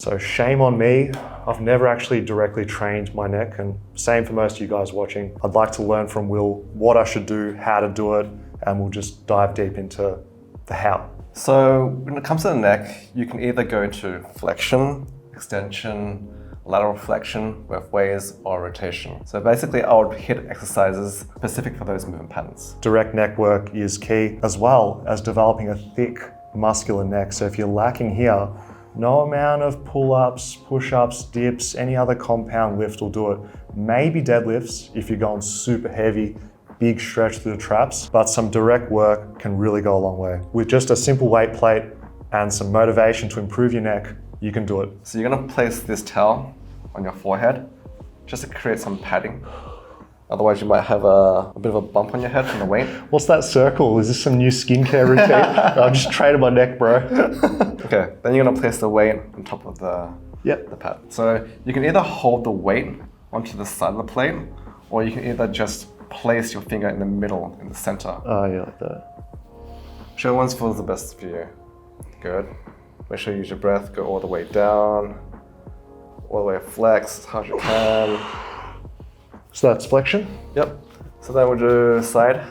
So shame on me, I've never actually directly trained my neck, and same for most of you guys watching. I'd like to learn from Will what I should do, how to do it, and we'll just dive deep into the how. So when it comes to the neck, you can either go into flexion, extension, lateral flexion, both ways, or rotation. So basically I would hit exercises specific for those movement patterns. Direct neck work is key, as well as developing a thick muscular neck. So if you're lacking here, no amount of pull-ups, push-ups, dips, any other compound lift will do it. Maybe deadlifts if you're going super heavy, big stretch through the traps, but some direct work can really go a long way. With just a simple weight plate and some motivation to improve your neck, you can do it. So you're gonna place this towel on your forehead just to create some padding. Otherwise you might have a bit of a bump on your head from the weight. What's that circle? Is this some new skincare routine? I've just traded my neck, bro. Okay, then you're gonna place the weight on top of the pad. So you can either hold the weight onto the side of the plate, or you can either just place your finger in the middle, in the center. Oh, yeah, like that. Whichever one feels the best for you. Good. Make sure you use your breath, go all the way down, all the way flex as hard as you can. So that's flexion? Yep. So then we'll do side,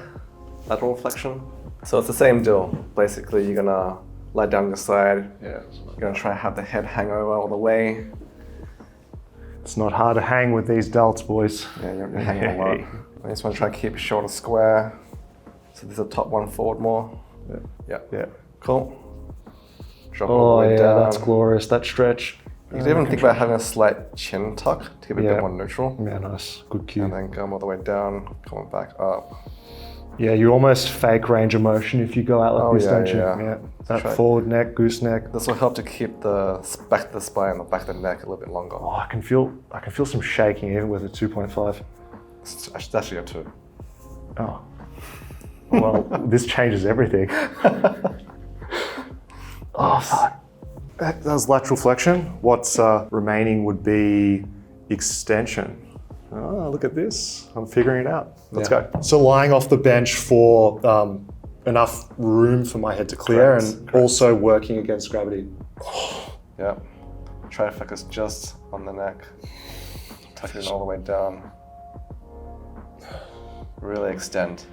lateral flexion. So it's the same deal. Basically, you're gonna lie down your side. You're gonna try to have the head hang over all the way. It's not hard to hang with these delts, boys. Yeah, you're hanging a lot. I just want to try to keep your shoulder square. So this is the top one forward more. Yeah. Cool. Drop all the way down. That's glorious, that stretch. You could even think about having a slight chin tuck to keep it a bit more neutral. Yeah, nice, good cue. And then come all the way down, coming back up. Yeah, you almost fake range of motion if you go out like this, don't you? Yeah. That forward neck, goose neck. This will help to keep the back of the spine, the back of the neck a little bit longer. Oh, I can feel some shaking even with a 2.5. That's actually a 2. Oh. Well, this changes everything. Oh, fuck. That was lateral flexion. What's remaining would be extension. Oh, look at this. I'm figuring it out. Let's go. So lying off the bench for enough room for my head to clear and also working against gravity. Yeah. Try to focus just on the neck. Tuck it in all the way down. Really extend.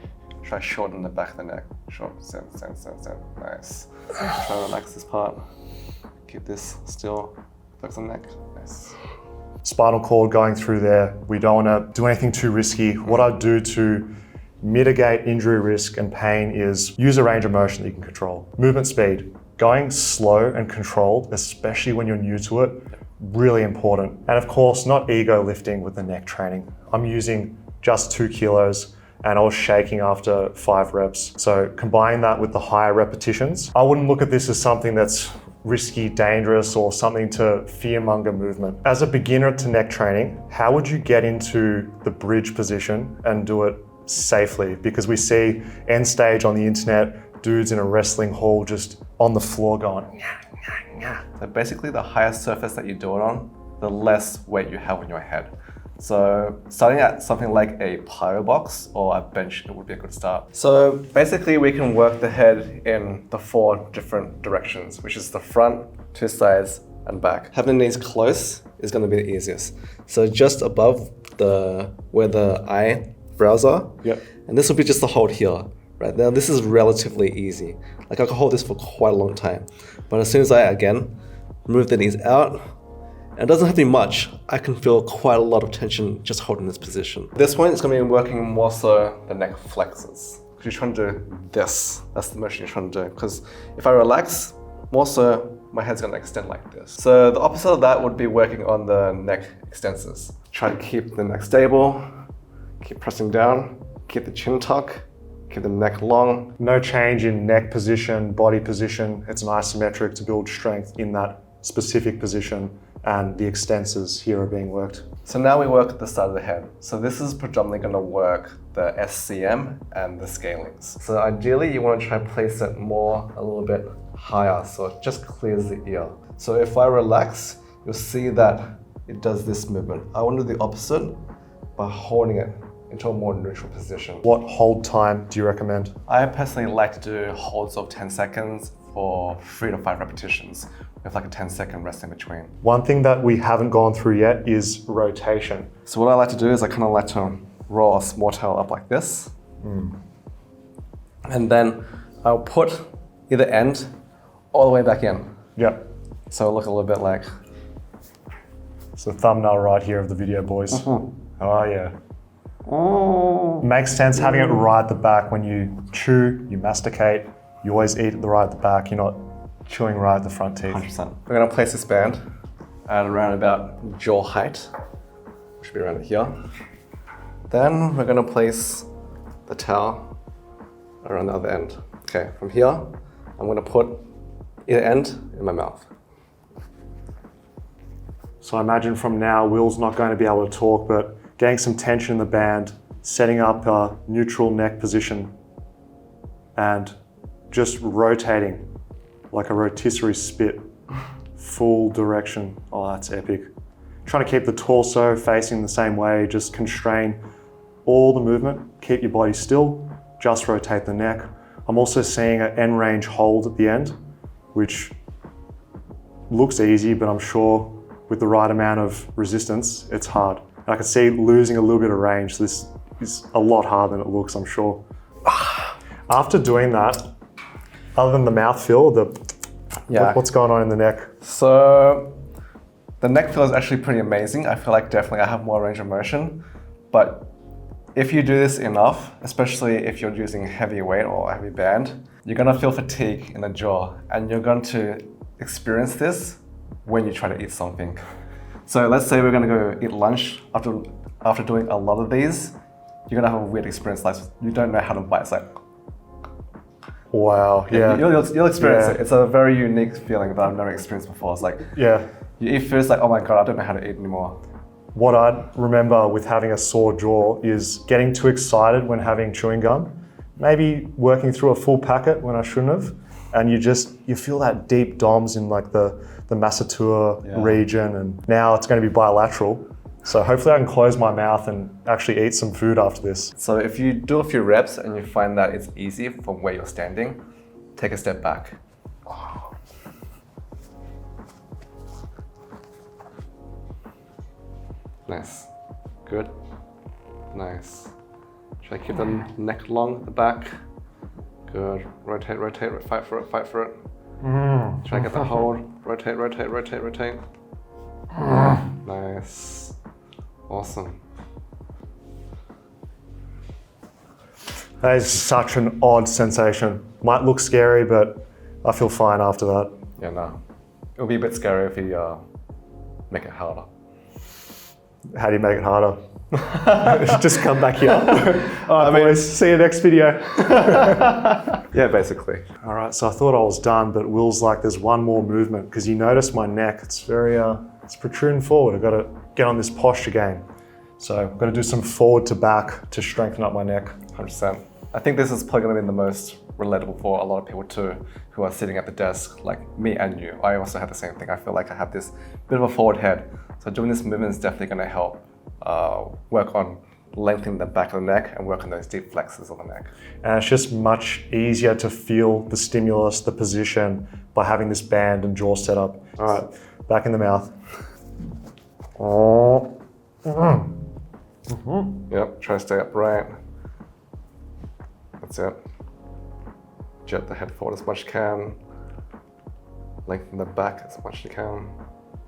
Try to shorten the back of the neck. Short, send. Nice. Try to relax this part. Keep this still. Focus on the neck. Nice. Spinal cord going through there. We don't want to do anything too risky. What I do to mitigate injury risk and pain is use a range of motion that you can control. Movement speed. Going slow and controlled, especially when you're new to it, really important. And of course, not ego lifting with the neck training. I'm using just 2 kilos and I was shaking after 5 reps. So combining that with the higher repetitions, I wouldn't look at this as something that's risky, dangerous, or something to fearmonger movement. As a beginner to neck training, how would you get into the bridge position and do it safely? Because we see end stage on the internet, dudes in a wrestling hall just on the floor going, So basically the higher surface that you do it on, the less weight you have on your head. So starting at something like a plyo box or a bench, it would be a good start. So basically we can work the head in the 4 different directions, which is the front, 2 sides, and back. Having the knees close is going to be the easiest. So just above where the eyebrows are, and this will be just the hold here. Right now, this is relatively easy. Like I can hold this for quite a long time. But as soon as I, again, move the knees out, and it doesn't have to be much, I can feel quite a lot of tension just holding this position. This point is going to be working more so the neck flexors. Because you're trying to do this. That's the motion you're trying to do. Because if I relax, more so, my head's going to extend like this. So the opposite of that would be working on the neck extensors. Try to keep the neck stable, keep pressing down, keep the chin tuck, keep the neck long. No change in neck position, body position. It's an isometric to build strength in that specific position, and the extensors here are being worked. So now we work at the side of the head. So this is predominantly going to work the SCM and the scalings. So ideally you want to try and place it more a little bit higher so it just clears the ear. So if I relax, you'll see that it does this movement. I want to do the opposite by holding it into a more neutral position. What hold time do you recommend? I personally like to do holds of 10 seconds for 3 to 5 repetitions. with like a 10-second rest in between. One thing that we haven't gone through yet is rotation. So what I like to do is I kind of like to roll a small tail up like this. And then I'll put either end all the way back in. Yep. So it'll look a little bit like, It's the thumbnail right here of the video, boys. Oh yeah. Makes sense having it right at the back. When you chew, you masticate, you always eat right at the back. You're not chewing right at the front teeth. 100%. We're gonna place this band at around about jaw height, which should be around here. Then we're gonna place the towel around the other end. Okay, from here, I'm gonna put either end in my mouth. So I imagine from now, Will's not going to be able to talk, but getting some tension in the band, setting up a neutral neck position, and just rotating like a rotisserie spit, full direction. Oh, that's epic. Trying to keep the torso facing the same way, just constrain all the movement, keep your body still, just rotate the neck. I'm also seeing an end range hold at the end, which looks easy, but I'm sure with the right amount of resistance, it's hard. And I can see losing a little bit of range. This is a lot harder than it looks, I'm sure. After doing that, other than the mouth feel, what's going on in the neck? So the neck feel is actually pretty amazing. I feel like definitely I have more range of motion, but if you do this enough, especially if you're using heavy weight or a heavy band, you're gonna feel fatigue in the jaw, and you're going to experience this when you try to eat something. So let's say we're gonna go eat lunch after doing a lot of these, you're gonna have a weird experience, like you don't know how to bite. It's like, wow, yeah. You'll experience it. It's a very unique feeling that I've never experienced before. It's like, yeah. You eat food, it's like, oh my God, I don't know how to eat anymore. What I remember with having a sore jaw is getting too excited when having chewing gum, maybe working through a full packet when I shouldn't have, and you feel that deep DOMS in like the masseter region, and now it's going to be bilateral. So hopefully I can close my mouth and actually eat some food after this. So if you do a few reps and you find that it's easy from where you're standing, take a step back. Nice. Good. Nice. Try to keep the neck long at the back. Good. Rotate, rotate, fight for it, fight for it. Try to get the hold. Rotate, rotate, rotate, rotate. Nice. Awesome. That is such an odd sensation. Might look scary, but I feel fine after that. Yeah, no. It'll be a bit scary if you make it harder. How do you make it harder? Just come back here. All right, boys, see you next video. Yeah, basically. All right, so I thought I was done, but Will's like, there's one more movement, because you notice my neck, it's very, it's protruding forward. I've got to get on this posture game. So I've got to do some forward to back to strengthen up my neck. 100%. I think this is probably going to be the most relatable for a lot of people too, who are sitting at the desk, like me and you. I also have the same thing. I feel like I have this bit of a forward head. So doing this movement is definitely going to help work on lengthening the back of the neck and work on those deep flexors of the neck. And it's just much easier to feel the stimulus, the position, by having this band and jaw set up. All right, back in the mouth. Yep, try to stay upright. That's it. Jet the head forward as much as you can. Lengthen the back as much as you can.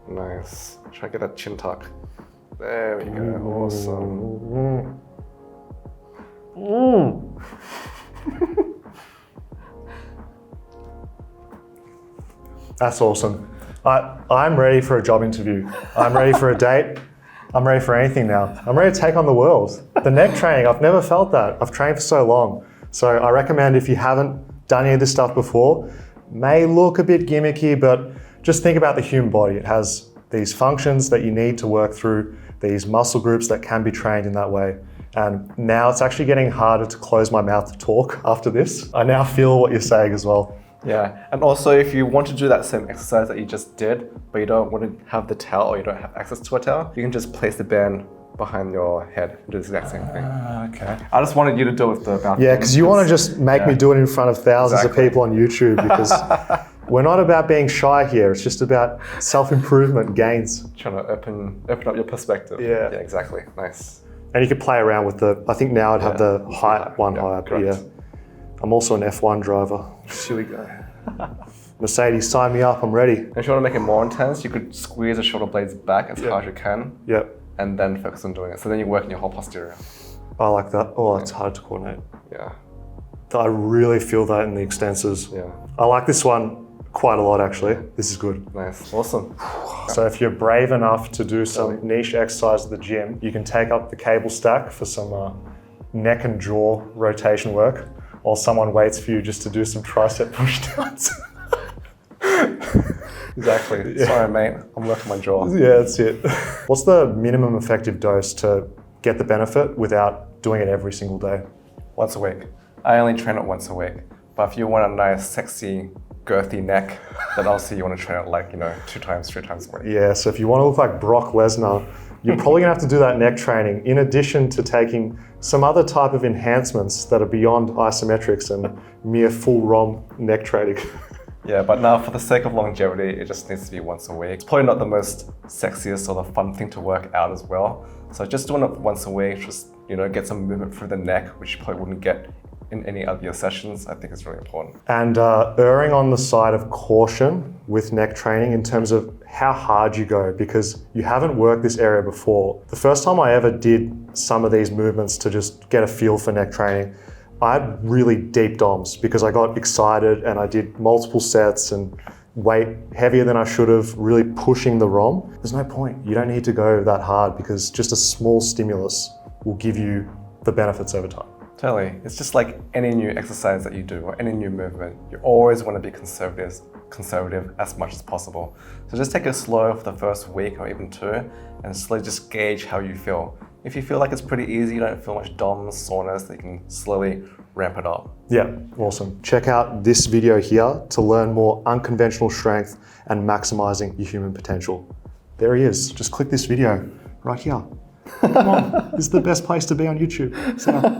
Nice. Try to get that chin tuck. There we go. Awesome. That's awesome. I'm ready for a job interview. I'm ready for a date. I'm ready for anything now. I'm ready to take on the world. The neck training, I've never felt that. I've trained for so long. So I recommend, if you haven't done any of this stuff before, may look a bit gimmicky, but just think about the human body. It has these functions that you need to work through, these muscle groups that can be trained in that way. And now it's actually getting harder to close my mouth to talk after this. I now feel what you're saying as well. Yeah, and also if you want to do that same exercise that you just did, but you don't want to have the towel or you don't have access to a towel, you can just place the band behind your head and do the exact same thing. Okay. I just wanted you to do it with the mouth. Yeah, because you want to just make me do it in front of thousands of people on YouTube, because We're not about being shy here. It's just about self-improvement gains. Trying to open up your perspective. Yeah. Yeah, exactly. Nice. And you could play around with I think now I'd have the one higher, but correct. yeah. I'm also an F1 driver. Here we go. Mercedes, sign me up, I'm ready. And if you want to make it more intense, you could squeeze the shoulder blades back as hard as you can, Yep, and then focus on doing it. So then you're working your whole posterior. I like that. Oh, it's hard to coordinate. Yeah. I really feel that in the extensors. Yeah. I like this one quite a lot, actually. This is good. Nice. Awesome. So if you're brave enough to do some niche exercise at the gym, you can take up the cable stack for some neck and jaw rotation work, while someone waits for you just to do some tricep push downs. Exactly. Yeah. Sorry, mate. I'm working my jaw. Yeah, that's it. What's the minimum effective dose to get the benefit without doing it every single day? Once a week. I only train it once a week. But if you want a nice, sexy, girthy neck, then obviously you want to train it like, 2 times, 3 times a week. Yeah, so if you want to look like Brock Lesnar, you're probably gonna have to do that neck training in addition to taking some other type of enhancements that are beyond isometrics and mere full ROM neck training. Yeah, but now for the sake of longevity, it just needs to be once a week. It's probably not the most sexiest or the fun thing to work out as well. So just doing it once a week, just get some movement through the neck, which you probably wouldn't get in any other sessions, I think is really important. And erring on the side of caution with neck training in terms of how hard you go, because you haven't worked this area before. The first time I ever did some of these movements to just get a feel for neck training, I had really deep DOMs because I got excited and I did multiple sets and weight heavier than I should have, really pushing the ROM. There's no point. You don't need to go that hard because just a small stimulus will give you the benefits over time. Totally. It's just like any new exercise that you do or any new movement, you always want to be conservative as much as possible. So just take it slow for the first week or even 2 and slowly just gauge how you feel. If you feel like it's pretty easy, you don't feel much DOMs, soreness, then you can slowly ramp it up. Yeah, awesome. Check out this video here to learn more unconventional strength and maximizing your human potential. There he is. Just click this video right here. Come on, this is the best place to be on YouTube. So.